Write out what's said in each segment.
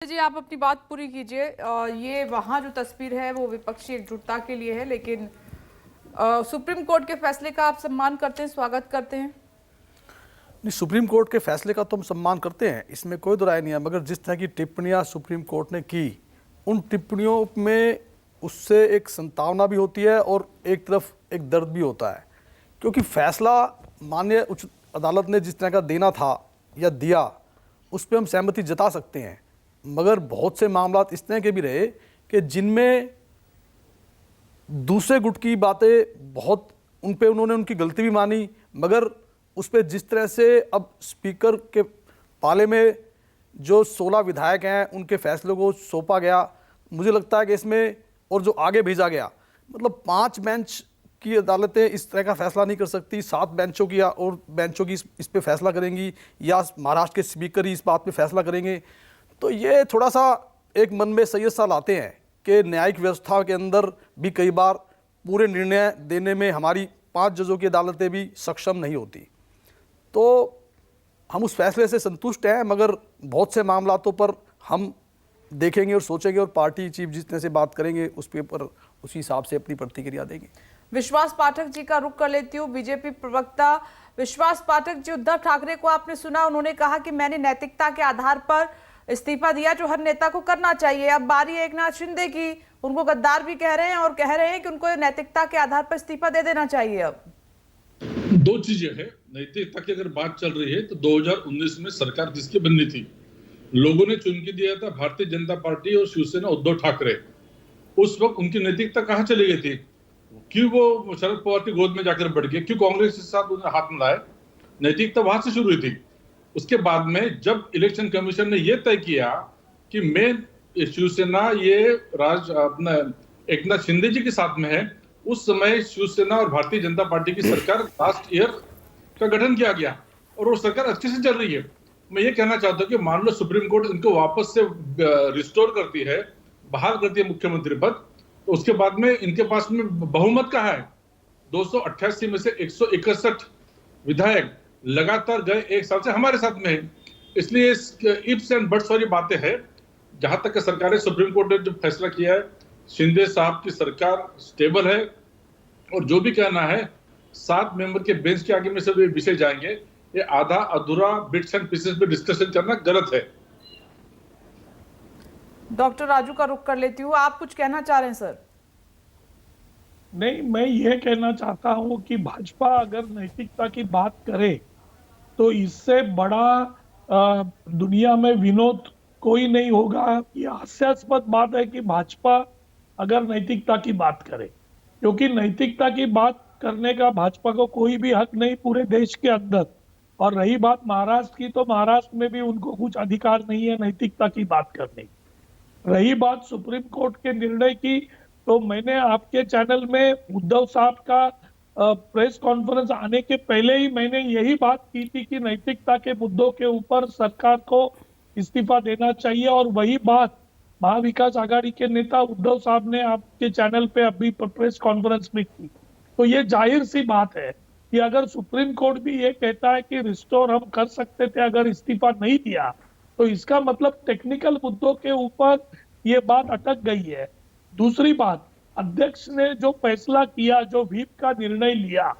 जी आप अपनी बात पूरी कीजिए। ये वहाँ जो तस्वीर है वो विपक्षी एकजुटता के लिए है, लेकिन सुप्रीम कोर्ट के फैसले का आप सम्मान करते हैं, स्वागत करते हैं? नहीं, सुप्रीम कोर्ट के फैसले का तो हम सम्मान करते हैं, इसमें कोई दो राय नहीं है। मगर जिस तरह की टिप्पणियां सुप्रीम कोर्ट ने की, उन टिप्पणियों में उससे एक संतावना भी होती है और एक तरफ एक दर्द भी होता है, क्योंकि फैसला माननीय उच्च अदालत ने जिस तरह का देना था या दिया, उस पर हम सहमति जता सकते हैं। मगर बहुत से मामला इस तरह के भी रहे कि जिनमें दूसरे गुट की बातें बहुत उन पे उन्होंने उनकी गलती भी मानी, मगर उस पर जिस तरह से अब स्पीकर के पाले में जो 16 विधायक हैं उनके फैसलों को सौंपा गया, मुझे लगता है कि इसमें और जो आगे भेजा गया, मतलब 5 बेंच की अदालतें इस तरह का फैसला नहीं कर सकती, 7 बेंचों की और बेंचों की इस पे फैसला करेंगी, या महाराष्ट्र के स्पीकर ही इस बात पे फैसला करेंगे। तो ये थोड़ा सा एक मन में सैयद सा लाते हैं कि न्यायिक व्यवस्था के अंदर भी कई बार पूरे निर्णय देने में हमारी 5 जजों की अदालतें भी सक्षम नहीं होती। तो हम उस फैसले से संतुष्ट हैं, मगर बहुत से मामलातों पर हम देखेंगे और सोचेंगे और पार्टी चीफ जितने से बात करेंगे उस पर उसी हिसाब से अपनी प्रतिक्रिया देंगे। विश्वास पाठक जी का रुख कर लेती हूँ। बीजेपी प्रवक्ता विश्वास पाठक जी, उद्धव ठाकरे को आपने सुना, उन्होंने कहा कि मैंने नैतिकता के आधार पर इस्तीफा दिया, जो हर नेता को करना चाहिए। अब बारी है एकनाथ शिंदे की, उनको गद्दार भी कह रहे हैं और कह रहे हैं कि उनको नैतिकता के आधार पर इस्तीफा दे देना चाहिए। अब दो चीजें हैं। नैतिकता की अगर बात चल रही है तो 2019 में सरकार जिसकी बननी थी, लोगों ने चुन के दिया था भारतीय जनता पार्टी और शिवसेना उद्धव ठाकरे। उस वक्त उनकी नैतिकता कहां चली गई थी? क्यों वो शरद पवार की गोद में जाकर बैठ गए? क्यों कांग्रेस के साथ उन्हें हाथ मिलाए? नैतिकता वहां से शुरू हुई थी। उसके बाद में जब इलेक्शन कमीशन ने यह तय किया कि मैं शिवसेना ये अपना एकनाथ शिंदे जी के साथ में है, उस समय शिवसेना और भारतीय जनता पार्टी की सरकार लास्ट ईयर का गठन किया गया और वो सरकार अच्छे से चल रही है। मैं ये कहना चाहता हूँ कि मान लो सुप्रीम कोर्ट इनको वापस से रिस्टोर करती है, बहाल करती है मुख्यमंत्री पद, तो उसके बाद में इनके पास में बहुमत कहाँ है? 288 में से 161 विधायक लगातार गए 1 साल से हमारे साथ में है। इसलिए इफ्स एंड बट्स वाली बातें हैं। जहां तक सरकार है, सुप्रीम कोर्ट ने जो फैसला किया है, शिंदे साहब की सरकार स्टेबल है और जो भी कहना है 7 मेंबर के बेंच के आगे में सब विषय जाएंगे, ये आधा अधूरा बिट्स एंड पीसेस पे डिस्कशन करना गलत है। डॉक्टर राजू का रुख कर लेती हूँ, आप कुछ कहना चाह रहे हैं सर? नहीं, मैं ये कहना चाहता हूँ कि भाजपा अगर नैतिकता की बात करे तो इससे बड़ा दुनिया में विनोद कोई नहीं होगा। ये हास्यास्पद बात है कि भाजपा अगर नैतिकता की बात करे, क्योंकि नैतिकता की बात करने का भाजपा को कोई भी हक नहीं पूरे देश के अंदर। और रही बात महाराष्ट्र की, तो महाराष्ट्र में भी उनको कुछ अधिकार नहीं है नैतिकता की बात करने की। रही बात सुप्रीम कोर्ट के निर्णय की, तो मैंने आपके चैनल में उद्धव साहब का प्रेस कॉन्फ्रेंस आने के पहले ही मैंने यही बात की थी कि नैतिकता के मुद्दों के ऊपर सरकार को इस्तीफा देना चाहिए, और वही बात महाविकास आघाड़ी के नेता उद्धव साहब ने आपके चैनल पे अभी प्रेस कॉन्फ्रेंस में की। तो ये जाहिर सी बात है कि अगर सुप्रीम कोर्ट भी ये कहता है कि रिस्टोर हम कर सकते थे अगर इस्तीफा नहीं दिया, तो इसका मतलब टेक्निकल मुद्दों के ऊपर ये बात अटक गई है। दूसरी बात, अध्यक्ष ने जो फैसला किया, जो व्हीप का निर्णय लिया,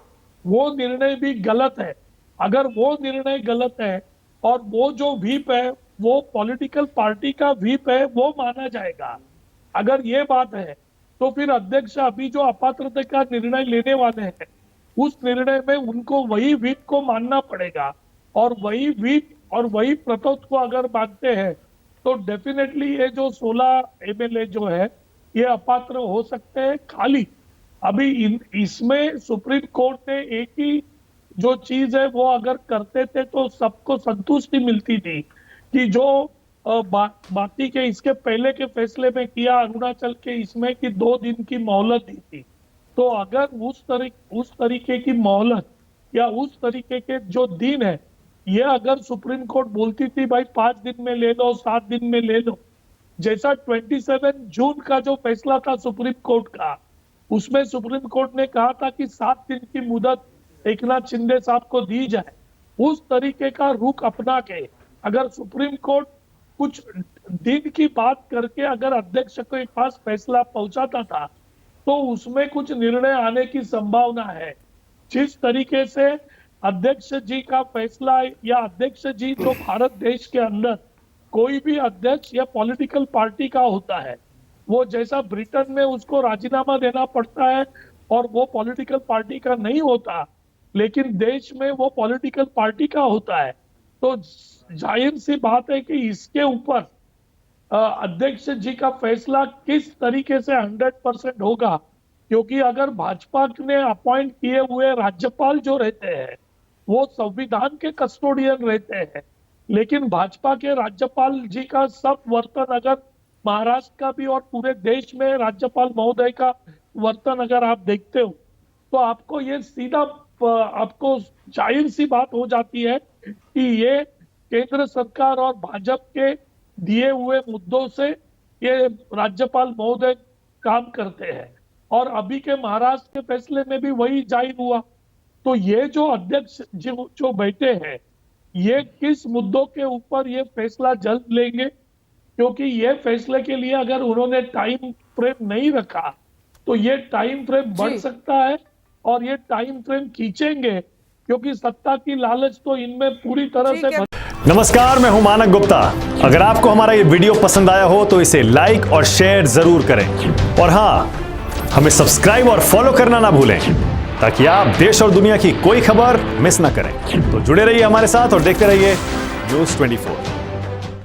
वो निर्णय भी गलत है। अगर वो निर्णय गलत है और वो जो व्हीप है वो पॉलिटिकल पार्टी का व्हीप है, वो माना जाएगा। अगर ये बात है तो फिर अध्यक्ष अभी जो अपात्रता का निर्णय लेने वाले हैं, उस निर्णय में उनको वही व्हीप को मानना पड़ेगा। और वही व्हीप और वही प्रतोत को अगर मानते हैं तो डेफिनेटली ये जो 16 एमएलए जो है ये अपात्र हो सकते हैं। खाली अभी इसमें सुप्रीम कोर्ट ने एक ही जो चीज है वो अगर करते थे तो सबको संतुष्टि मिलती थी कि जो बाकी के इसके पहले के फैसले में किया अरुणाचल के इसमें कि 2 दिन की मोहलत दी थी। तो अगर उस तरीके की मोहलत या उस तरीके के जो दिन है, ये अगर सुप्रीम कोर्ट बोलती थी भाई 5 दिन में ले लो, 7 दिन में ले लो, जैसा 27 जून का जो फैसला था सुप्रीम कोर्ट का, उसमें सुप्रीम कोर्ट ने कहा था कि 7 दिन की मुदत एकनाथ शिंदे साहब को दी जाए। उस तरीके का रुख अपना के अगर सुप्रीम कोर्ट कुछ दिन की बात करके अगर अध्यक्ष के पास फैसला पहुंचाता था तो उसमें कुछ निर्णय आने की संभावना है। जिस तरीके से अध्यक्ष जी का फैसला या अध्यक्ष जी जो भारत देश के अंदर कोई भी अध्यक्ष या पॉलिटिकल पार्टी का होता है, वो जैसा ब्रिटेन में उसको राजीनामा देना पड़ता है और वो पॉलिटिकल पार्टी का नहीं होता, लेकिन देश में वो पॉलिटिकल पार्टी का होता है, तो जाहिर सी बात है कि इसके ऊपर अध्यक्ष जी का फैसला किस तरीके से 100% होगा, क्योंकि अगर भाजपा ने अपॉइंट किए हुए राज्यपाल जो रहते हैं वो संविधान के कस्टोडियन रहते हैं, लेकिन भाजपा के राज्यपाल जी का सब वर्तन अगर महाराष्ट्र का भी और पूरे देश में राज्यपाल महोदय का वर्तन अगर आप देखते हो तो आपको ये सीधा आपको जाहिर सी बात हो जाती है कि ये केंद्र सरकार और भाजपा के दिए हुए मुद्दों से ये राज्यपाल महोदय काम करते हैं, और अभी के महाराष्ट्र के फैसले में भी वही जाहिर हुआ। तो ये जो अध्यक्ष जो बैठे हैं ये किस मुद्दों के ऊपर ये फैसला जल्द लेंगे, क्योंकि ये फैसले के लिए अगर उन्होंने टाइम फ्रेम नहीं रखा तो ये टाइम फ्रेम बढ़ सकता है और ये टाइम फ्रेम खींचेंगे, क्योंकि सत्ता की लालच तो इनमें पूरी तरह से नमस्कार, मैं हूं मानक गुप्ता। अगर आपको हमारा ये वीडियो पसंद आया हो तो इसे लाइक और शेयर जरूर करें, और हां, हमें सब्सक्राइब और फॉलो करना ना भूलें ताकि आप देश और दुनिया की कोई खबर मिस ना करें। तो जुड़े रहिए हमारे साथ और देखते रहिए न्यूज़ 24।